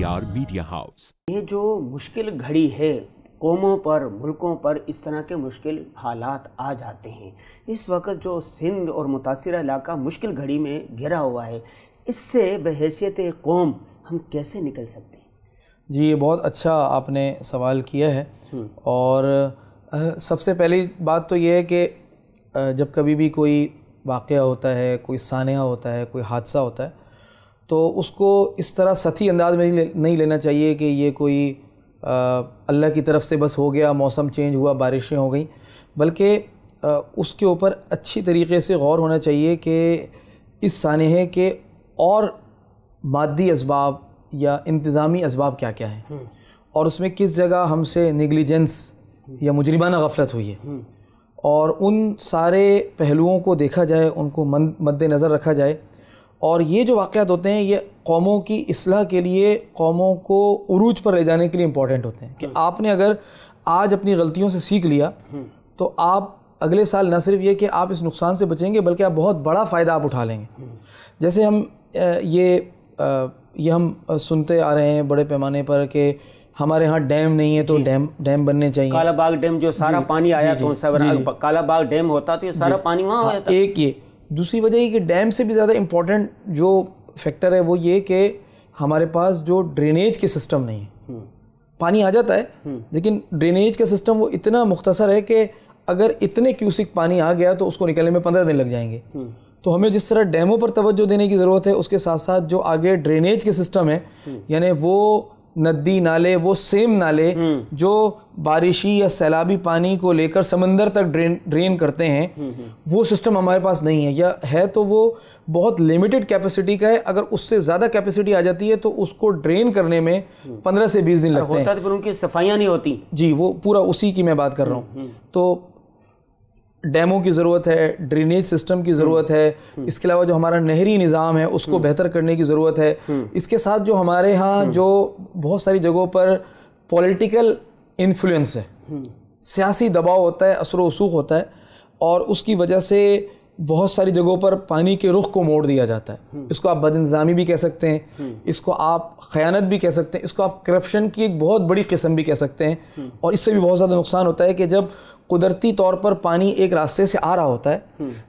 JTR media house. ये जो मुश्किल घड़ी है, कौमों पर, मुल्कों पर इस तरह के मुश्किल हालात आ जाते हैं। इस वक्त जो सिंध और मुतासिरा इलाका मुश्किल घड़ी में घिरा हुआ है, इससे बहैसियत कौम हम कैसे निकल सकते हैं? जी, ये बहुत अच्छा आपने सवाल किया है। और सबसे पहली बात तो ये है कि जब कभी भी कोई वाक़या होता है, कोई सानिया होता है, कोई हादसा होता है, तो उसको इस तरह सतही अंदाज में नहीं लेना चाहिए कि ये कोई अल्लाह की तरफ से बस हो गया, मौसम चेंज हुआ, बारिशें हो गई, बल्कि उसके ऊपर अच्छी तरीके से गौर होना चाहिए कि इस सानिहे के और मादी असबाब या इंतज़ामी असबाब क्या क्या हैं और उसमें किस जगह हमसे नेग्लिजेंस या मुजरिमाना गफलत हुई है, और उन सारे पहलुओं को देखा जाए, उनको मद्देनज़र रखा जाए। और ये जो वाक़यात होते हैं ये कौमों की इस्लाह के लिए, कौमों को उरूज पर ले जाने के लिए इम्पॉर्टेंट होते हैं कि आपने अगर आज अपनी गलतियों से सीख लिया तो आप अगले साल न सिर्फ ये कि आप इस नुकसान से बचेंगे बल्कि आप बहुत बड़ा फ़ायदा आप उठा लेंगे। जैसे हम ये हम सुनते आ रहे हैं बड़े पैमाने पर कि हमारे यहाँ डैम नहीं है तो डैम बनने चाहिए। काला बाग डैम जो सारा पानी आया तो काला बाग डैम होता तो ये सारा पानी वहाँ हो जाता। एक ये दूसरी वजह ये कि डैम से भी ज़्यादा इम्पोर्टेंट जो फैक्टर है वो ये कि हमारे पास जो ड्रेनेज के सिस्टम नहीं है। पानी आ जाता है लेकिन ड्रेनेज का सिस्टम वो इतना मुख्तसर है कि अगर इतने क्यूसिक पानी आ गया तो उसको निकलने में 15 दिन लग जाएंगे। तो हमें जिस तरह डैमों पर तवज्जो देने की ज़रूरत है, उसके साथ साथ जो आगे ड्रेनेज के सिस्टम है, यानी वो नदी नाले, वो सेम नाले जो बारिशी या सैलाबी पानी को लेकर समंदर तक ड्रेन करते हैं, वो सिस्टम हमारे पास नहीं है, या है तो वो बहुत लिमिटेड कैपेसिटी का है। अगर उससे ज़्यादा कैपेसिटी आ जाती है तो उसको ड्रेन करने में 15 से 20 दिन लगते हैं। पर उनकी सफाइयाँ नहीं होती। जी, वो पूरा उसी की मैं बात कर रहा हूँ। तो डैमों की ज़रूरत है, ड्रेनेज सिस्टम की ज़रूरत है, इसके अलावा जो हमारा नहरी निज़ाम है उसको बेहतर करने की ज़रूरत है। इसके साथ जो हमारे यहाँ जो बहुत सारी जगहों पर पॉलिटिकल इन्फ्लुएंस है, सियासी दबाव होता है, असर व रसूख होता है, और उसकी वजह से बहुत सारी जगहों पर पानी के रुख को मोड़ दिया जाता है। इसको आप बदइंतज़ामी भी कह सकते हैं, इसको आप ख़यानत भी कह सकते हैं, इसको आप करप्शन की एक बहुत बड़ी किस्म भी कह सकते हैं। और इससे भी बहुत ज़्यादा नुकसान होता है कि जब कुदरती तौर पर पानी एक रास्ते से आ रहा होता है,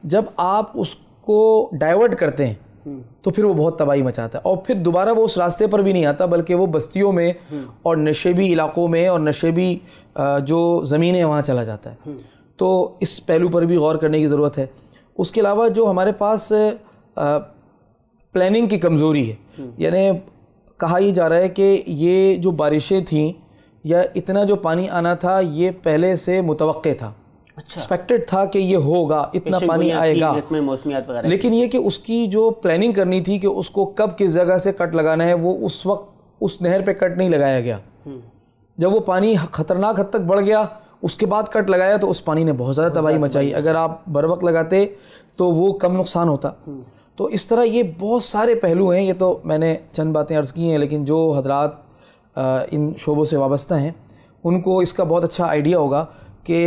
जब आप उसको डाइवर्ट करते हैं तो फिर वो बहुत तबाही मचाता है, और फिर दोबारा वो उस रास्ते पर भी नहीं आता बल्कि वो बस्तियों में और नशेबी इलाकों में और नशेबी जो ज़मीनें वहाँ चला जाता है। तो इस पहलू पर भी गौर करने की ज़रूरत है। उसके अलावा जो हमारे पास प्लानिंग की कमज़ोरी है, यानी कहा ही जा रहा है कि ये जो बारिशें थीं या इतना जो पानी आना था ये पहले से मुतवक्के था, एक्सपेक्टेड था कि ये होगा, इतना पानी आएगा, लेकिन ये कि उसकी जो प्लानिंग करनी थी कि उसको कब किस जगह से कट लगाना है, वो उस वक्त उस नहर पे कट नहीं लगाया गया। जब वो पानी ख़तरनाक हद तक बढ़ गया उसके बाद कट लगाया तो उस पानी ने बहुत ज़्यादा तबाही मचाई। अगर आप बर वक्त लगाते तो वो कम नुकसान होता। तो इस तरह ये बहुत सारे पहलू हैं। ये तो मैंने चंद बातें अर्ज़ की हैं, लेकिन जो हजरात इन शोबों से वाबस्ता हैं उनको इसका बहुत अच्छा आइडिया होगा कि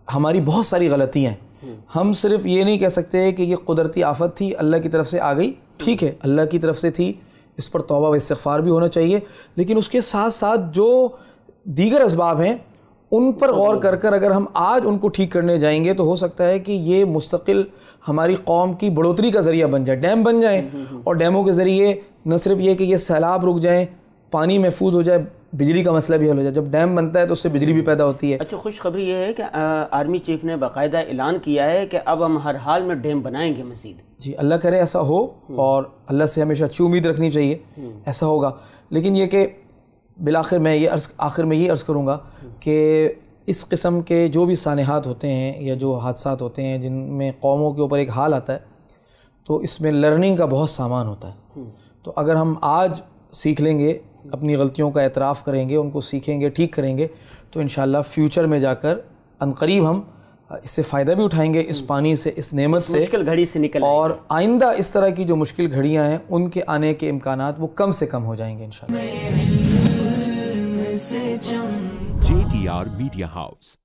हमारी बहुत सारी गलतियाँ हैं। हम सिर्फ ये नहीं कह सकते कि ये कुदरती आफत थी, अल्लाह की तरफ से आ गई, ठीक है, अल्लाह की तरफ से थी, इस पर तौबा व इस्तिग़फ़ार भी होना चाहिए, लेकिन उसके साथ साथ जो दीगर असबाब हैं उन पर गौर कर कर अगर हम आज उनको ठीक करने जाएंगे तो हो सकता है कि ये मुस्तकिल हमारी कौम की बढ़ोतरी का ज़रिया बन जाए, डैम बन जाएँ, और डैमों के ज़रिए न सिर्फ ये कि ये सैलाब रुक जाएँ, पानी महफूज हो जाए, बिजली का मसला भी हल हो जाए। जब डैम बनता है तो उससे बिजली भी पैदा होती है। अच्छा, खुशखबरी ये है कि आर्मी चीफ ने बाकायदा ऐलान किया है कि अब हम हर हाल में डैम बनाएंगे मज़ीद। जी, अल्लाह करे ऐसा हो, और अल्लाह से हमेशा अच्छी उम्मीद रखनी चाहिए, ऐसा होगा। लेकिन ये कि बिलाखिर मैं ये अर्ज़ करूँगा कि इस किस्म के जो भी सानिहात होते हैं या जो हादसात होते हैं जिनमें कौमों के ऊपर एक हाल आता है, तो इसमें लर्निंग का बहुत सामान होता है। तो अगर हम आज सीख लेंगे, अपनी गलतियों का एतराफ़ करेंगे, उनको सीखेंगे, ठीक करेंगे, तो इंशाअल्लाह फ्यूचर में जाकर अनक़रीब हम इससे फ़ायदा भी उठाएंगे, इस पानी से, इस नेमत से, मुश्किल घड़ी से निकल, और आइंदा इस तरह की जो मुश्किल घड़ियाँ हैं उनके आने के इम्कानात वो कम से कम हो जाएंगे इंशाअल्लाह। JTR media house.